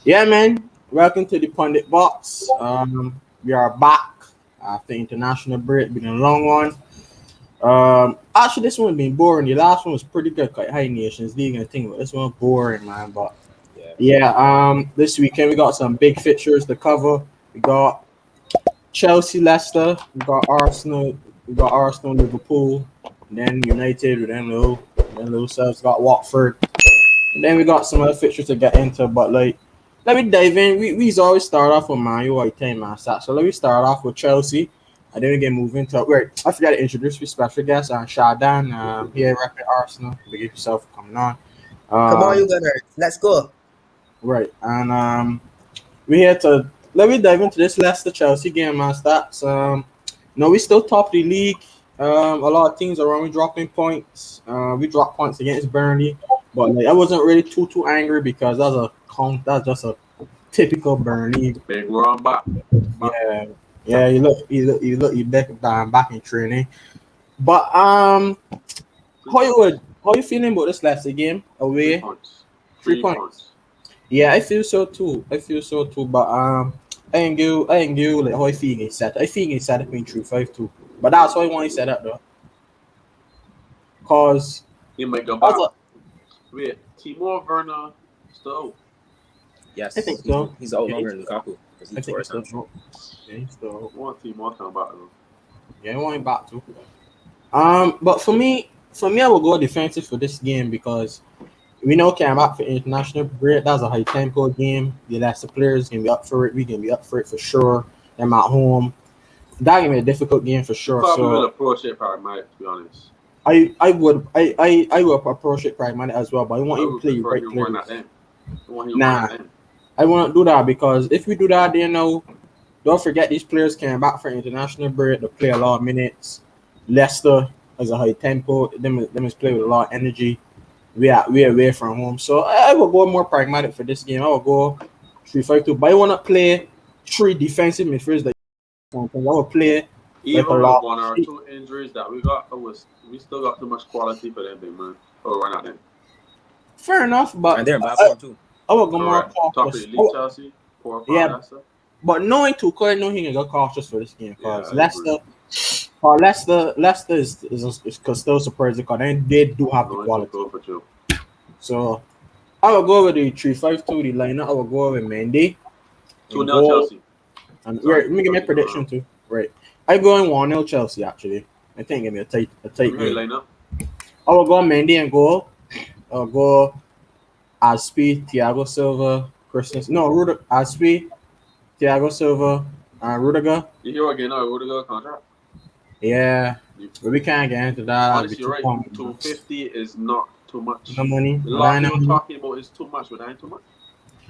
Yeah, man. Welcome to the Pundit Box. We are back after international break. Been a long one. Actually, this one been boring. The last one was pretty good, quite high Nations League and thing, but this one boring, man. But Yeah. yeah, this weekend we got some big fixtures to cover. We got Chelsea, Leicester. We got Arsenal, Liverpool. And then United with them little selves. Got Watford. And then we got some other fixtures to get into, but like, let me dive in. We always start off with Man U or 10 man stats. So let me start off with Chelsea. And then we get moving to wait. I forgot to introduce my special guest, Shadan. Here repping Arsenal. Big yourself for coming on. Come on, Um, you Gunners. Let's go. right, and we here to let me dive into this Leicester Chelsea game, man. Stats. No, we still top the league. A lot of teams around we dropping points. We dropped points against Burnley, but like, I wasn't really too angry because that's just a typical Burnley. Big run back. Yeah, yeah. You back in training. But how you feeling about this Leicester game Three away? points. 3 points. Yeah, I feel so too. But I ain't give like how I feel against set. I feel against set between 3-5-2. But that's why I want to set up though. Cause He might go as back. a, Wait, Timo Werner still. Yes. I think so. He's out Yeah, longer than Lukaku. I think it's still. Yeah, he's still. I want Timo come back though. Yeah, I want him back too. But for me, I will go defensive for this game because we know came back for international break. That's a high tempo game. The Leicester players can be up for it. We can be up for it for sure. Them at home. That gonna be a difficult game for sure. Probably will So approach it pragmatic, to be honest. I will approach it pragmatic as well, but I want I you to would play prefer right him run players. at them. I want him Nah. run at them. I won't do that because if we do that, then no, don't forget these players came back for international break to play a lot of minutes. Leicester has a high tempo. Them is play with a lot of energy. We are away from home, so I will go more pragmatic for this game. I will go 3-5-2, but I want to play three defensive midfielders. Like I will play Even like a with lot. one or two injuries that we got, we still got too much quality for them, big man. Or run at them. Fair enough, but And they're in bad form too. I will go more Correct. Top of cautious. the league, Chelsea. 4 Yeah. Leicester. But knowing Tuchel, I know he can go cautious for this game because Yeah, I Leicester is still surprising because they do have the Going quality. to go for you. So I will go with the 3-5-2, the lineup. I will go with Mendy. 2-0 goal. Chelsea. And Sorry, let me give my prediction too. Right. I go in 1-0 Chelsea actually. I think it'll be a tight game. Lineup. I will go Mendy and goal. I'll go Aspi, Thiago Silva, Christensen. No, Aspi, Thiago Silva, and Rudiger. You hear again now, Rudiger contract? Yeah. But we can't get into that. Honestly, you're right. 250 is not too much. No money. A lot of people talking about is too much, but that ain't too much.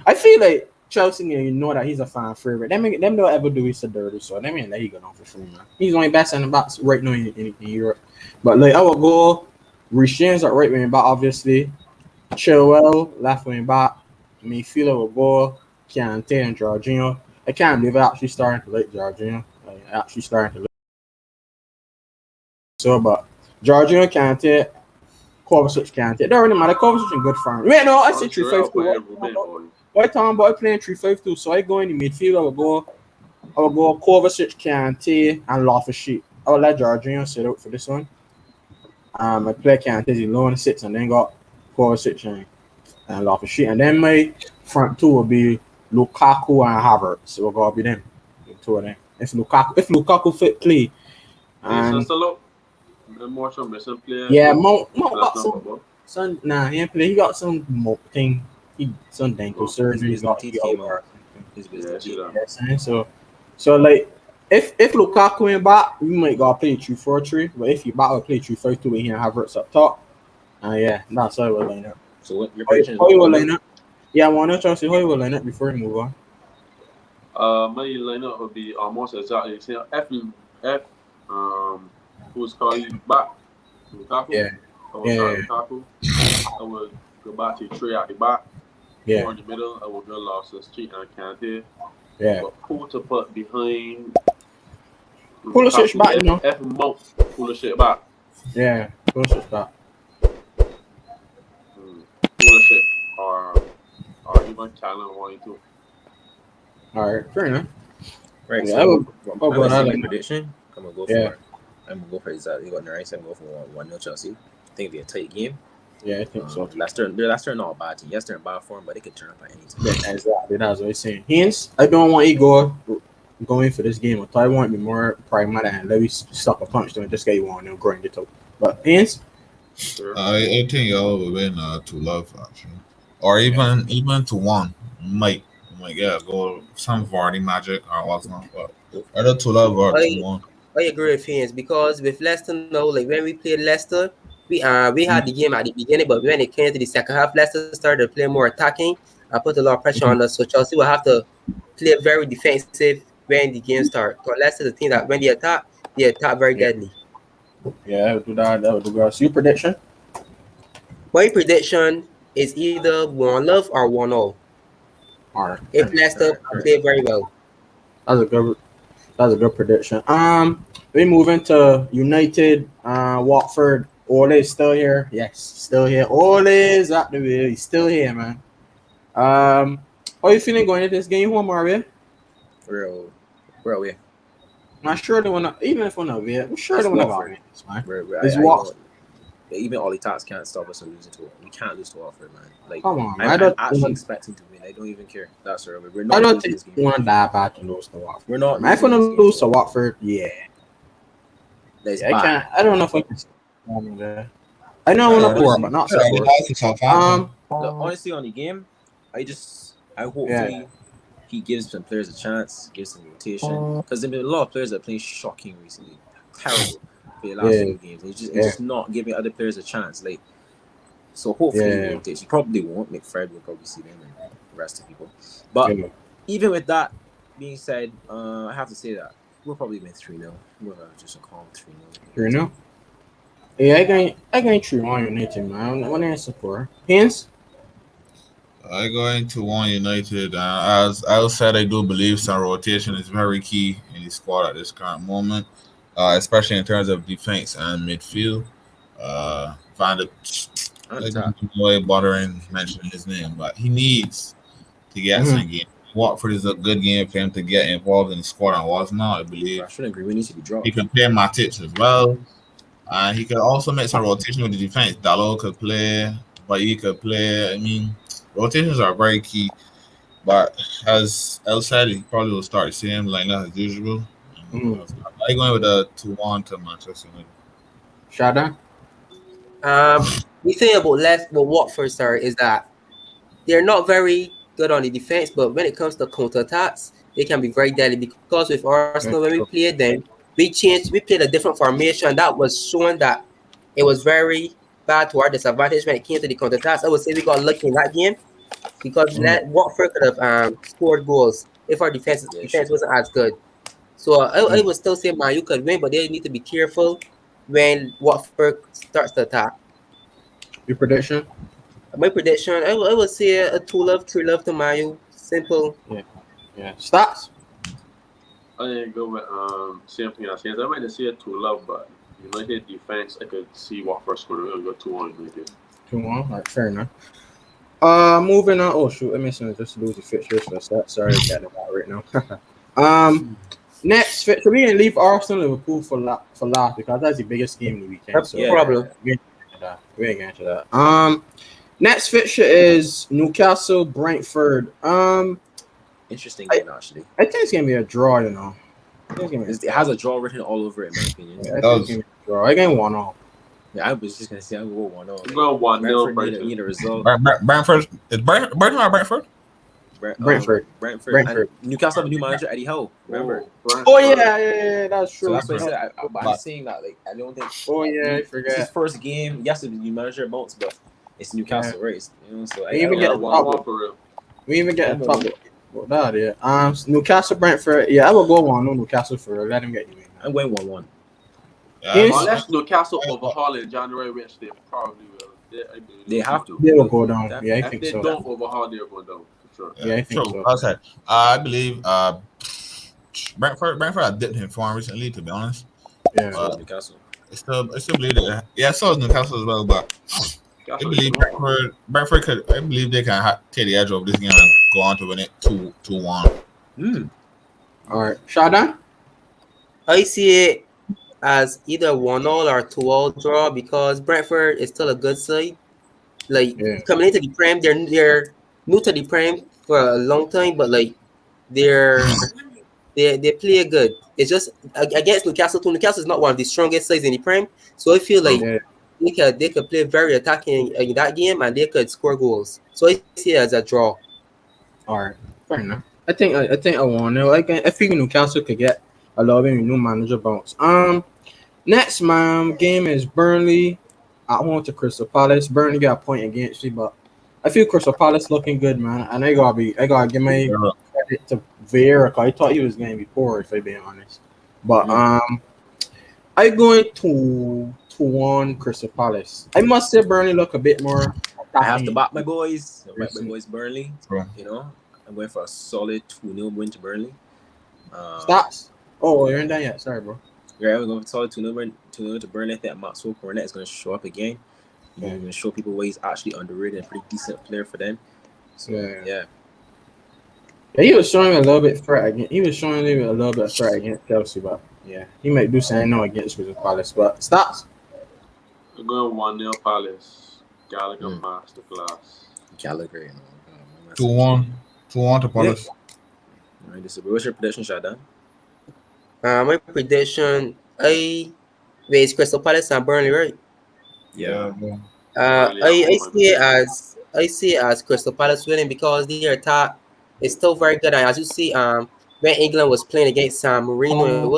I feel like Chelsea, you know that he's a fan favorite. Them don't ever do so dirty, so that mean that he got on for free, man. He's only best in the box right now in Europe. But like I will go Reece James at right wing back, obviously. Chilwell left wing back. Midfielder will go Kante and Jorginho. I can't believe I actually starting to like Jorginho. So, but Jorginho Kante, Kovacic Kante. It don't really matter. Kovacic in good form. Wait, no, I said 3-5-2. Why talking about playing 3-5-2? So I go in the midfield. I will go Kovacic, Kante, and Loftus-Cheek. I will let Jorginho sit out for this one. I play Kante as he low on 6, and then got Kovacic and Loftus-Cheek. And then my front two will be Lukaku and Havertz. So we'll go be them. The two of them. If Lukaku fit play. And yeah, Mount got some. Nah, he ain't play. He got some thing. Some ankle surgery. He's got So like if Lukaku in back, we might go play 3-4-3. But if you back, we'll play 3-5-2 with him and Havertz up top. Yeah, that's how we'll line up. So what your prediction is? How you will line up? Yeah, I want to Chelsea. How you will line up before we move on? My lineup would be almost exactly the same. Who's calling back? Lukaku. Yeah. Lukaku. I would go back to 3 at the back. Yeah. 4 in the middle. I would go Loftus-Cheek and Kante. Yeah. But who to put behind? Pulisic back, you know. Pulisic back. Yeah, Pulisic back. Pulisic or you even Callum wanting to. All right, fair enough. Right. Yeah, So I would I'm go gonna say another my one. prediction. I'm gonna go Yeah. for. I'm gonna go for exactly what NARINE said. I'm gonna go for 1-0 Chelsea. I think it'll be a tight game. Yeah, I think so. Leicester not a bad team. Yes, they're in bad form, but they could turn up at any time. Yeah, exactly. That's what I'm saying. Hence, I don't want Igor going for this game. I want to be more pragmatic and let me stop a punch to just get you on and grind it out. But hence, Sure. I think y'all will win 2-love actually, or even 2-1. Might get a goal, some Vardy magic or whatnot. But either 2-love or 2-1. I agree with him because with Leicester now, like when we played Leicester, we had the game at the beginning, but when it came to the second half, Leicester started to play more attacking and put a lot of pressure on us. So Chelsea will have to play very defensive when the game starts. Because Leicester is the team that when they attack very deadly. yeah, I would do that. That would do that. So your prediction? My prediction is either 1-0 or 1-0. All right. If Leicester play very well. That's a good prediction. We move into United, Watford. Ole is still here. Yes, still here. Ole is at the wheel. He's still here, man. How you feeling going into this game, home or away? We're away. I'm sure they wanna, even if we're not away, I'm sure they wanna go win this, man. It's I Watford. even Ollie Tots can't stop us from losing to it. We can't lose to Watford, man. Like, Come on, man. I'm actually expecting to win. I don't even care. That's right. We're not. I don't losing think this game. we want to die bad to lose to Watford. We're not. Man, if we're gonna lose to Watford, yeah. That's I bad. can't. I don't know if I can. I know I want to pour, but not so poor. Honestly, on the game, I hopefully he gives some players a chance, gives some rotation, because there've been a lot of players that are playing shocking recently, terrible for the last few games. He's just not giving other players a chance. Like, so hopefully he rotates. He probably won't. McFred will probably see them and the rest of people. But even with that being said, I have to say that we'll probably win 3-0. We'll just a calm 3-0. 3-0. Yeah, I going 3-1 United, man. What I support? Hence. I go into 1 United. As I said, I do believe some rotation is very key in the squad at this current moment, especially in terms of defense and midfield. Find it no bothering mentioning his name, but he needs to get some game. Watford is a good game for him to get involved in the squad and whatnot. I believe. I shouldn't agree. We need to be dropped. He can play Matic as well. He could also make some rotation with the defense. Dalot could play, but he could play. I mean, rotations are very key. But as El said, he probably will start the same lineup as usual. I'm going with a 2-1 to Manchester United. Shada? The thing about Watford, sir, is that they're not very good on the defense, but when it comes to counter-attacks, they can be very deadly. Because with Arsenal, when we played them, we played a different formation that was showing that it was very bad to our disadvantage when it came to the counter-attacks. I would say we got lucky in that game because Watford could have scored goals if our defense wasn't as good. So I would still say Man U could win, but they need to be careful when Watford starts to attack. Your prediction? My prediction, I would say a 2-love, 3-love to Man U. Simple. Yeah. STAXX? I didn't go with same thing as his. I might say a 2-love, but United defense, I could see Watford scoring. I'll go 2-1 United. 2-1. All right, fair enough. Moving on. Oh shoot, I missed just lose the fixtures for that. Sorry, I got it out right now. Next fixture, we didn't leave Arsenal Liverpool for last because that's the biggest game of the weekend. That's no problem. We ain't going to answer that. Next fixture is Newcastle Brentford. Interesting game, actually. I think it's gonna be a draw. You know, it has a draw written all over it, in my opinion. Yeah, I think it's gonna be a draw. I game 1-0. Yeah, I was just gonna say I go 1-0. I'm going 1-0. Brentford need a result. Brentford is Brentford or Brentford? Brentford. Newcastle have a new manager, Eddie Howe. Remember? Oh yeah, that's true. So that's what I said. I'm saying that, like, I don't think. Oh yeah, I forgot. It's his first game. Yes, the new manager bounce, but it's Newcastle race. You know, so we even get a top. Well, that yeah. Newcastle Brentford. Yeah, I will go 1-0 Newcastle for let him get you in. I'm going 1-1. Unless Newcastle overhaul in January, which they probably will. They have to. They will go down. Yeah, I think so. If they don't overhaul, they'll go down. Sure. Yeah, I think so. Okay. I believe Brentford had dipped in form recently, to be honest. Yeah. Newcastle. I still believe that. Yeah, so is Newcastle as well, but I believe Brentford could. I believe they can take the edge of this game and go on to win it 2-1. All right, Shadan. I see it as either 1-1 or 2-2 draw because Brentford is still a good side. Like coming into the Prem, they're new to the Prem for a long time, but like they play good. It's just against Newcastle too. Newcastle is not one of the strongest sides in the Prem, so I feel like they could play very attacking in that game and they could score goals. So I see it as a draw. All right, fair enough. I think I want to. I think Newcastle could get a lot of new manager bounce. Next game is Burnley at home to Crystal Palace. Burnley got a point against me, but I feel Crystal Palace looking good, man. And I gotta give my credit to Vieira. I thought he was going to be poor, if I'm being honest. But I going to 2-1 Crystal Palace. I must say Burnley look a bit more. I have to back my boys. My boys Burnley. You know, I'm going for a solid 2-0 win to Burnley. STAXX. Oh, you're in that yet? Sorry, bro. Yeah, we're going for solid 2-0 to Burnley. I think Maxwell Cornet is going to show up again. He's going to show people why he's actually underrated and a pretty decent player for them. So yeah, he was showing a little bit threat against. He was showing a little bit of threat against Chelsea, but yeah, he might do something against Crystal Palace. But STAXX. We're going 1-0 Palace. Gallagher masterclass. Gallagher, 2-1 to Palace. All right, what's your prediction, Shadan? My prediction, it's Crystal Palace and Burnley, right? Yeah. I see it as Crystal Palace winning because their attack is still very good. And as you see, when England was playing against San Marino,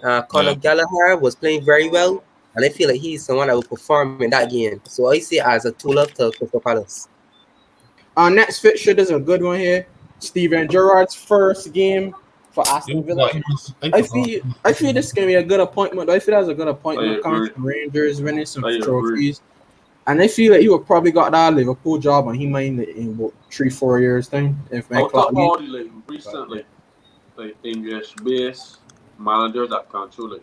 Conor Gallagher was playing very well, and I feel like he's someone that will perform in that game. So I see it as a 2-0 to Crystal Palace. Our next fixture is a good one here. Steven Gerrard's first game for Aston Villa. I feel this is gonna be a good appointment. I feel that's a good appointment coming from Rangers, winning some trophies. And I feel like he would probably got that Liverpool job and he might in about 3-4 years thing. If recently, like English based managers that control it.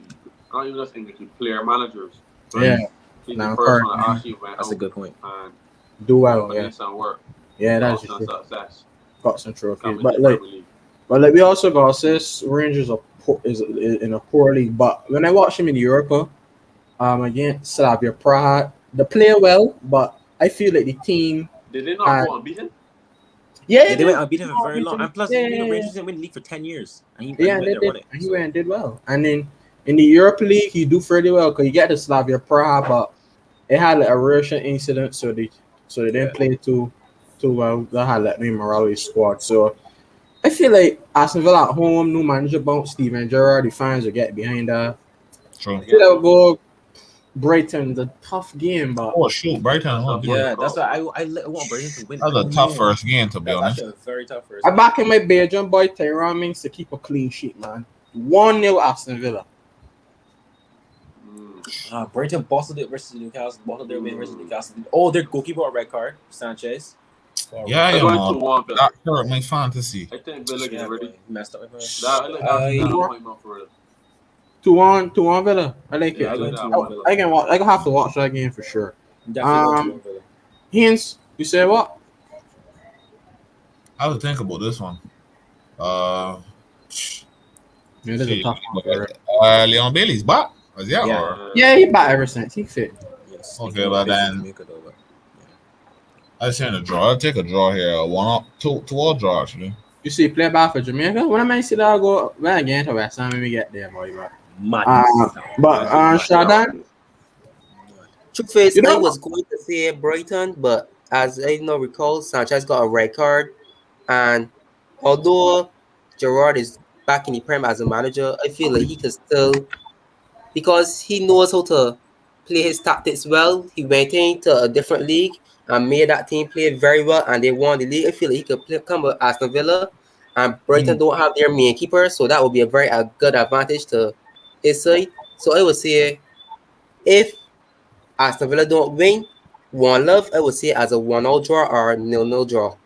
Not even just English player managers. So he's the first one that actually went. That's a good point. And do well, some work. Yeah, that's some success. Got some trophies, but we also got assists. Rangers is in a poor league, but when I watch him in Europa, against Slavia Prague, they play well, but I feel like the team. Did they not go unbeaten? Yeah, they went unbeaten for very long, and plus, Rangers didn't win the league for 10 years, and he went and did well. And then in the Europa League, he do fairly well because he get the Slavia Prague, but it had like a Russian incident, so they didn't play too well. They had like Morales squad, so I feel like Aston Villa at home, new manager bounce, Steven Gerrard, the fans will get behind that. True. They'll go Brighton, the tough game, but Brighton. Yeah, that's why I want Brighton to win. That was a tough first game, to be honest. A very tough first. I'm backing my Belgian boy Tyrone Mings to keep a clean sheet, man. 1-0 Aston Villa. Brighton bostled it versus Newcastle. Bostled their win versus Newcastle. Oh, their goalkeeper on red card, Sanchez. Yeah, that hurt my fantasy. I think Villa getting ready. Messed up. 2-1 Villa. I like it. I can have to watch that game for sure. Hens, you say what? I would think about this one. This is a tough one. Leon Bailey's back. Yeah, he back ever since. He fit. Yes. Okay, but then I say a draw. I'll take a draw here. 2-2 draw actually. You see, play back for Jamaica. When I see that go again to West Ham when we get there, boy. But Shadan. Truth is, I was going to say Brighton, but as I recall, Sanchez got a red card, and although Gerrard is back in the Prem as a manager, I feel like he can still, because he knows how to play his tactics well. He went into a different league and made that team play very well, and they won the league. I feel like he could come with Aston Villa, and Brighton don't have their main keeper, so that would be a good advantage to his side. So I would say if Aston Villa don't win 1-0, I would say as a 1-0 draw or 0-0 draw.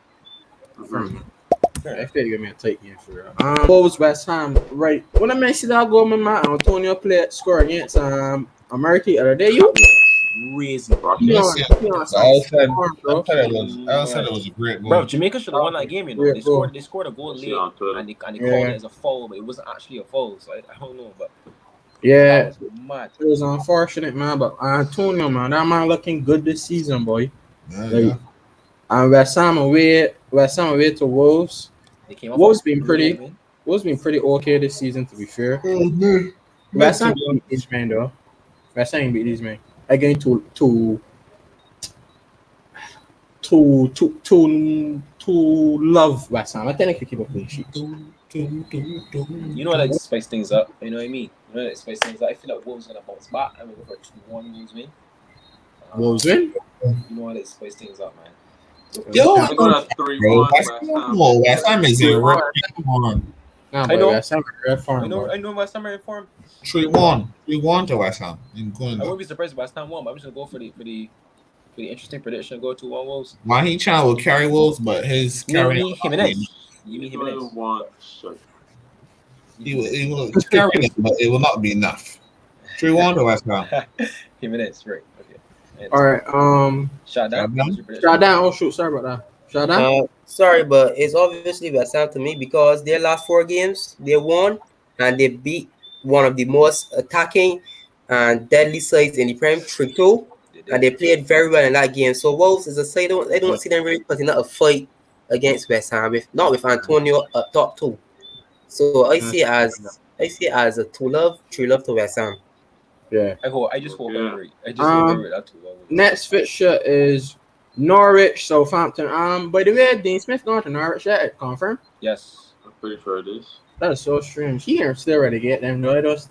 I feel give me a tight game for real. What was West Ham? Right. When I mentioned that goal, my man Antonio score against America the other day, crazy. I said it was a great goal. Bro, Jamaica should have won that game. You know, they scored a goal late, and they called it as a foul, but it wasn't actually a foul. So I don't know, but yeah, that was mad. It was unfortunate, man. But Antonio, man, that man looking good this season, boy. Yeah. And West Ham away to Wolves. Wolves been pretty okay this season, to be fair. West Ham beat these men though. West Ham beat these men. Again to love West Ham. I think they could keep a clean sheet. You know, like spice things up. You know what I mean? You know, like spice things up. I feel like Wolves gonna bounce back. I'm gonna go for 2-1 Wolves win. Wolves win? You know how they spice things up, man. Yo, I'm gonna 3-1 West Ham is in red form. I know. West Ham in red form. I know West Ham are in form. 3-1 to West Ham. I wouldn't be surprised if West Ham won, but I'm just gonna go for the interesting prediction. Go 2-1 Wolves. Mahi Chan will carry Wolves, but his carry Jimenez. He will carry them, but it will not be enough. 3-1 to West Ham. Jimenez, right? Okay. All right. Shot down. Oh shoot, sorry about that. Shot down. Sorry, but it's obviously West Ham to me because their last 4 games they won and they beat one of the most attacking and deadly sides in the Prem, 3-2, and they played very well in that game. So Wolves is a side I don't see them really putting up a fight against West Ham, not with Antonio up top too. So I see it as a 2-love, 3-love to West Ham. Yeah. I just hope I'm right. That 2-love. Next fixture is Norwich, Southampton. By the way, Dean Smith going to Norwich yet? Confirmed? Yes. I'm pretty sure it is. That is so strange. He ain't still ready to get them. No, Norwich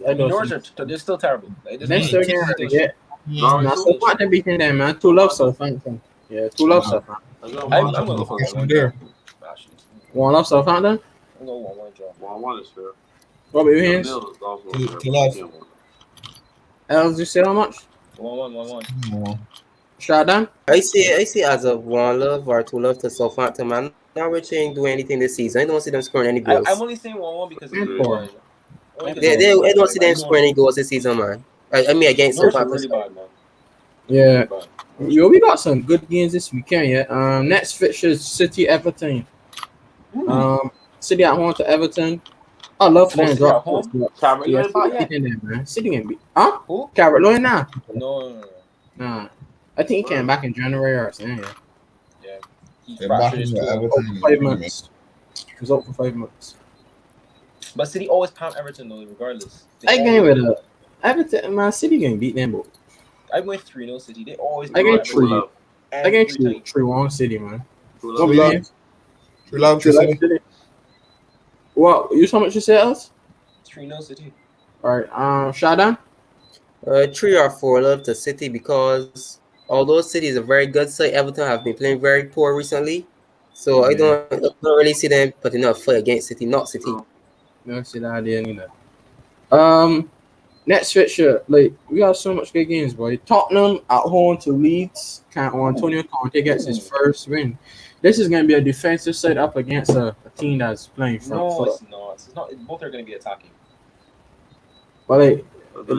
they're still terrible. They're still getting ready to get. Now Southampton beating them, man. 2-love Southampton. Yeah, 2-love Southampton. I'm gonna go for 1-1. 1-love Southampton. I'm going 1-1 draw. 1-1 is fair. What about your hands? 2-love. Els, you say how much? 1-1. Shot down. I see it as a 1-love or 2-love to Southampton, man. Norwich ain't doing anything this season. I don't see them scoring any goals. I'm only saying 1-1 because I don't see them scoring any goals this season, man. I mean against Southampton. Really bad, man. Yeah. Yo, we got some good games this weekend, yeah. Next fixture is City Everton. City at home to Everton. I love for them to drop points. City can beat. Huh? Who? Carrot Lloyd now? No. Nah. I think he came back in January or something. Yeah. He's out for 5 months. He was out for 5 months. But City always pound Everton though, regardless. I game with Everton, man. City can beat them, but I went 3-0 City. They always. I get 3-1 City, man. 3-love City. What? You how much you say else? 3-0 City. All right. Shadan? 3 or 4 love to City because although City is a very good side, Everton have been playing very poor recently. So I don't really see them putting up a fight against City, not City. Don't see that idea either. Next fixture, like we got so much good games, boy. Tottenham at home to Leeds. Antonio Conte gets his first win. This is going to be a defensive side up against a team that's playing front. No, it's not. It's not. Both are going to be attacking. But like,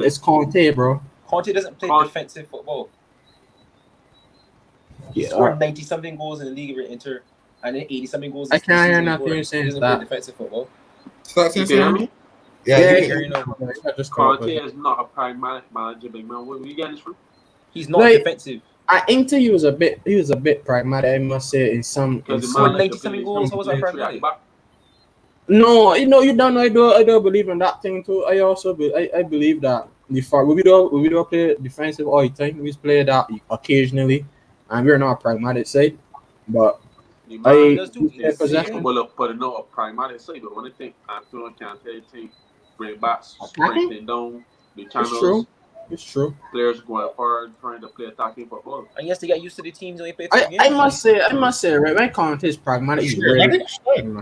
it's Conte, bro. Conte doesn't play defensive football. He scored 90-something goals in the league with Inter, and then 80-something goals. I can't hear nothing you're saying. He doesn't play defensive football. You hear me? Conte is not a pragmatic manager, big man. Where you getting this from? He's not defensive. I Inter, he was a bit pragmatic, I must say, in some. He scored 90-something goals. How was that pragmatic? No, you don't know. I don't believe in that thing too. I also I believe that we don't play defensive all the time. We play that occasionally, and we're not a pragmatic side. But I possession. Well, but not a pragmatic side. But when I think Antonio Conte think bring back, strengthen down the channels. It's true. Players going forward, trying to play attacking football. And yes, they get used to the teams when they play. I must say, right? When Conte is pragmatic, he's really.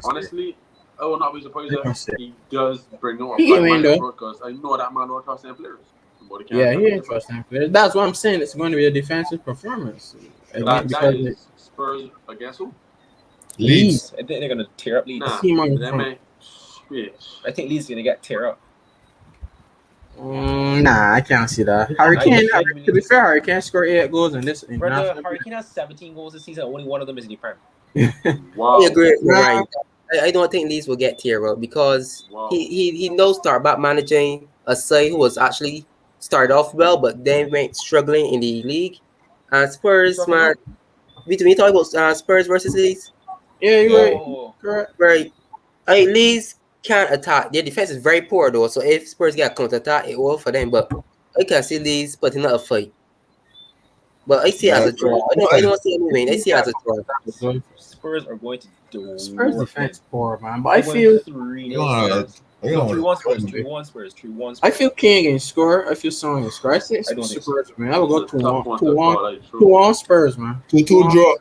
Honestly, I will not be surprised if he does bring out a pragmatic because I know that man don't trust them players. Yeah, he ain't trust them players. That's what I'm saying. It's going to be a defensive performance. That is Spurs against who? Leeds. I think they're going to tear up Leeds. I think Leeds is going to get tear up. Nah, I can't see that. Harry Kane, to be fair, Harry Kane scored 8 goals in this. Brother, Harry Kane has 17 goals this season. Only one of them is in the Prem. Wow. I agree with you, Ryan. I don't think Leeds will get tier bro, because he knows start about managing a side who was actually started off well, but then went struggling in the league. And Spurs, man, we talk about Spurs versus Leeds. Yeah, you're right. Correct. Right. Leeds can't attack. Their defense is very poor though. So if Spurs get a counter attack, it will for them. But I can see Leeds putting up a fight. But I see it as a draw. I don't see any win. I see it as a draw. Spurs are going to do. Spurs defense poor, man. But I feel 3-1 Spurs. 3-1 Spurs. I feel King can score. I feel Son can score. I think Spurs, man. I will go 2-1. 2-1 Spurs, man. 2-2 draw.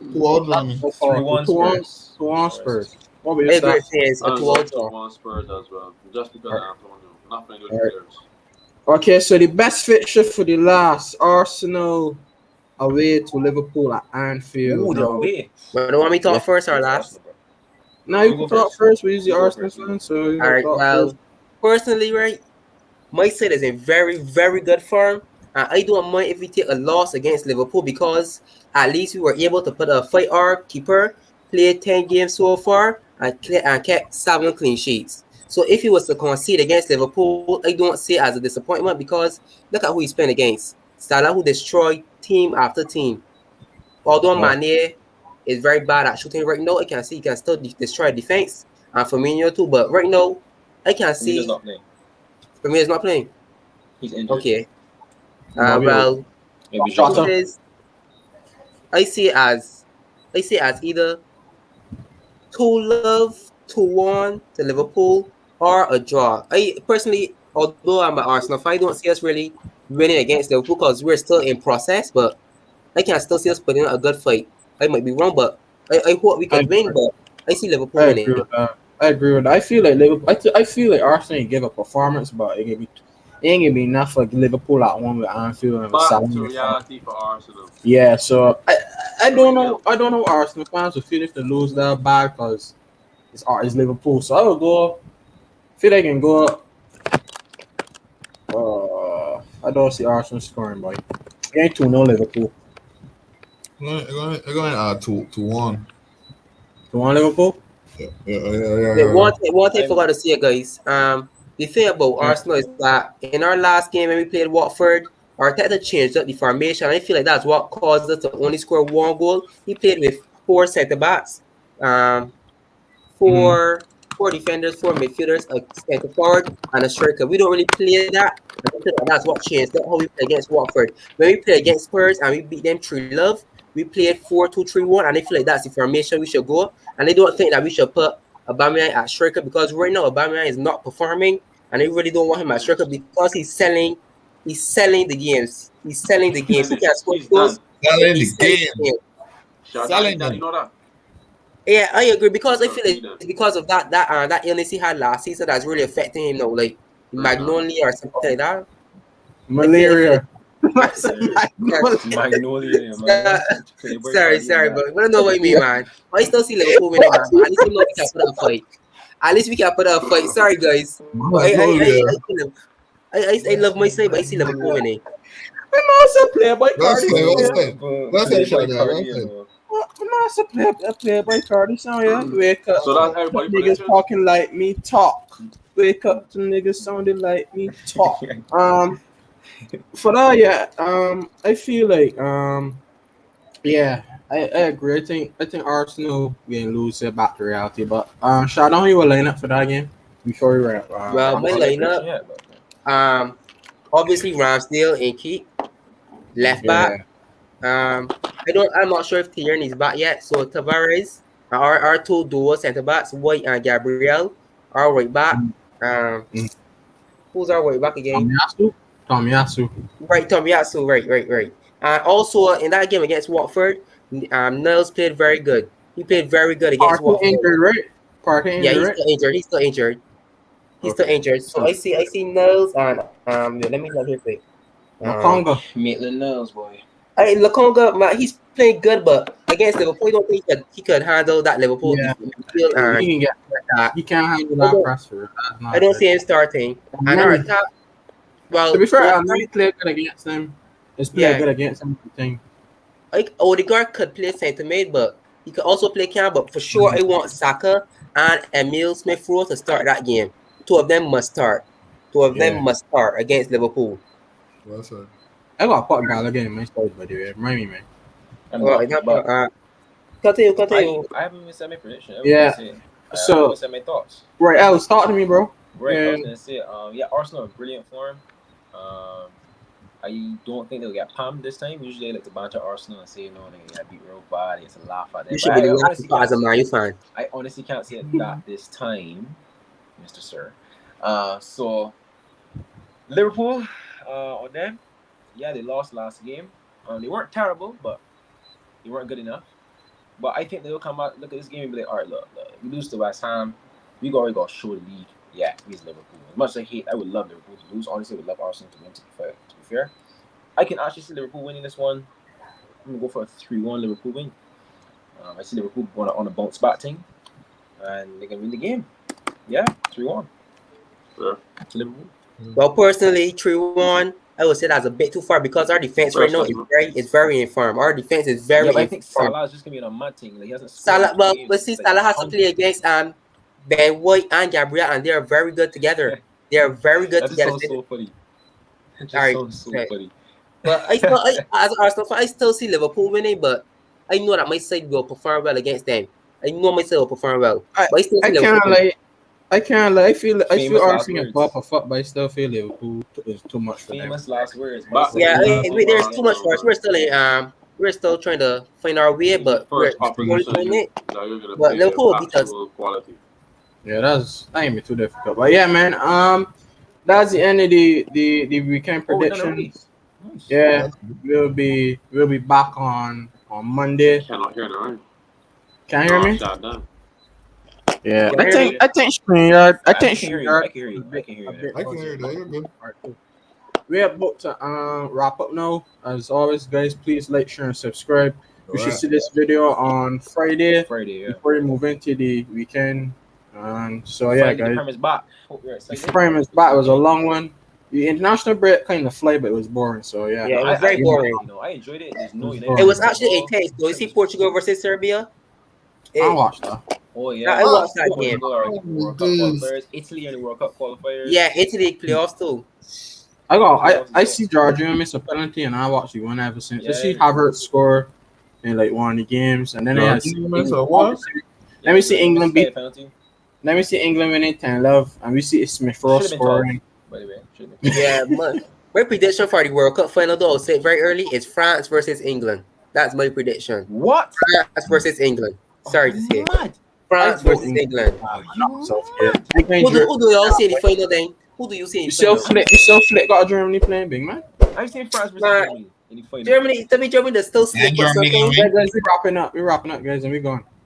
2-1 draw. 2-1 Spurs. What about your stats? I will go 2-1 Spurs as well. Just because Antonio. Nothing good players. Okay, so the best fixture for the last Arsenal away to Liverpool at Anfield. Ooh, they're away. But do you want me to talk first or last? No, you can talk first. We use the Arsenal fan, so you all right. Well, personally, right, my side is in very, very good form. And I don't mind if we take a loss against Liverpool because at least we were able to put a fight our keeper, played 10 games so far, and kept 7 clean sheets. So if he was to concede against Liverpool, I don't see it as a disappointment because look at who he's playing against. Salah, who destroyed team after team. Although Mane is very bad at shooting right now, I can see he can still destroy defense. And Firmino too, but right now, I can see Firmino's not playing. He's injured. Okay. Well, I see it as either 2-1 to Liverpool or a draw. I personally, although I'm an Arsenal fan, I don't see us really winning against Liverpool because we're still in process, but I can still see us putting a good fight. I might be wrong, but I hope we can win, but I see Liverpool winning. I agree with that. I feel like Liverpool. I feel like Arsenal give a performance, but it ain't gonna be enough for Liverpool at one with Anfield and back to reality for Arsenal. Yeah, so I don't know. I don't know Arsenal fans will feel if they lose that bad because it's Liverpool. So I will go. Feel they can go. I don't see Arsenal scoring, boy. It ain't 2-0 Liverpool. We're going 2-1. 2-1 Liverpool. Yeah. One thing I forgot to say, guys. The thing about Arsenal is that in our last game when we played Watford, Arteta changed up the formation. I feel like that's what caused us to only score 1 goal. He played with 4 centre backs, 4 defenders, 4 midfielders, a centre forward, and a striker. We don't really play that. That's what changed. That's how we play against Watford. When we play against Spurs and we beat them 3-0, we played 4-2-3-1, and I feel like that's the formation we should go. And I don't think that we should put Aubameyang at striker because right now Aubameyang is not performing, and I really don't want him at striker because he's selling the games. He's selling the games. He can't score goals. Selling them. Yeah, I agree because I feel like because of that illness he had last season that's really affecting him now, like magnolia or something like that. Malaria. Magnolia, man. Sorry, but I don't know what you mean, man. I still see Liverpool winning, man. At least we know we can put up a fight. At least we can put up a fight. Sorry, guys. I love my side, but I see Liverpool winning. I'm also playing by Cardi. I'm also playing by Cardi. So yeah, wake up. So that's everybody. Niggas talking like me talk. Wake up to niggas sounding like me talk. For that, yeah, I feel like, yeah, I agree. I think Arsenal can lose it back to reality. But Sean, how you will line up for that game before we wrap? Well, my lineup, obviously Ramsdale and Keith, left back. I'm not sure if Tierney is back yet. So Tavares, our 2 dual centre backs, White and Gabriel, our right back. Who's our right back again? Tomiyasu. Right, Tomiyasu. Right. Also, in that game against Watford, Niles played very good. He played very good against Watford. Injured, right? He's still injured. So I see Niles and let me look here quick. Lokonga. Maitland Niles, boy. Lokonga, man, he's playing good, but against Liverpool, I don't think he could handle that Liverpool. Yeah. He can't handle that pressure. I don't see him starting. And our attack, Well, To be fair, Almighty played good against them. He's played good against them. Thing. Like Odegaard could play centre mid, but he could also play cam. But for sure, I want Saka and Emil Smith-Rowe to start that game. Two of them must start. Against Liverpool. Well said. I got a pot Gallagher game, man. By the way, remind me, man. Continue. I haven't even said my prediction. So, I said my thoughts. Right, Alex, talk to me, bro. Right, I was gonna say, Arsenal in brilliant form. I don't think they'll get palmed this time. Usually, they like to banter Arsenal and say, they get beat real bad. It's a laugh at them. You should be the last as a Man U fan. I honestly can't say that this time, Mr. Sir. So Liverpool, on them, they lost last game. They weren't terrible, but they weren't good enough. But I think they'll come out, look at this game and be like, all right, look, we lose to West Ham. We already got to show the lead. Yeah, he's Liverpool. As much as I would love Liverpool to lose. Honestly, I would love Arsenal to win, to be fair. I can actually see Liverpool winning this one. I'm going to go for a 3-1 Liverpool win. I see Liverpool going on a bounce back thing. And they can win the game. Yeah, 3-1. Sure. Liverpool. Well, personally, 3-1, I would say that's a bit too far because our defense right now is very infirm. Our defense is very infirm. I think Salah is just going to be on a mad thing. Like, he hasn't Salah has to play against Ben White and Gabriel, and they are very good together. They are very good together. That sounds so funny. So funny. But as an Arsenal fan, I still see Liverpool winning, but I know that my side will perform well against them. I know my side will perform well. I can't lie. I feel Arsenal pop a fuck, but I still feel Liverpool is too much for them. Famous last words. There's too much for us. We're still trying to find our way, but we're doing it. But Liverpool beat us. Quality. Yeah, that ain't be too difficult. But yeah, man. That's the end of the weekend predictions. Nice. Yeah, we'll be back on Monday. Cannot hear NARINE. Can you hear me? Shot done. Yeah, I think StreamYard. I can hear you. I can hear you. You're good. We're about to wrap up now. As always, guys, please like, share, and subscribe. You should see this video on Friday. Before we move into the weekend. And so yeah, guys. The Prem is back. The Prem is back. It was a long one. The international break kind of fly, but it was boring. So yeah, it was very boring. I enjoyed it. It was actually intense. Do you see Portugal versus Serbia? I watched that. Oh yeah, I watched that game. World Cup qualifiers. Italy and the World Cup qualifiers. Yeah, Italy playoffs too. I see Georgia miss a penalty, and I watched the one ever since. I see Havertz score in like one of the games, and then let me see England beat. Let me see England winning 10-0, and we see Smith-Rowe scoring. By the way, yeah, my prediction for the World Cup final, though, I'll say it very early, is France versus England. That's my prediction. What? France versus England. Sorry to say. France versus England. Who do y'all see in the final then? Who do you see in the final? You still Flick got Germany playing big, man? I've seen France versus Germany in the final. Germany, Germany, there's still Slick. Guys, we're wrapping up, guys, and we're going.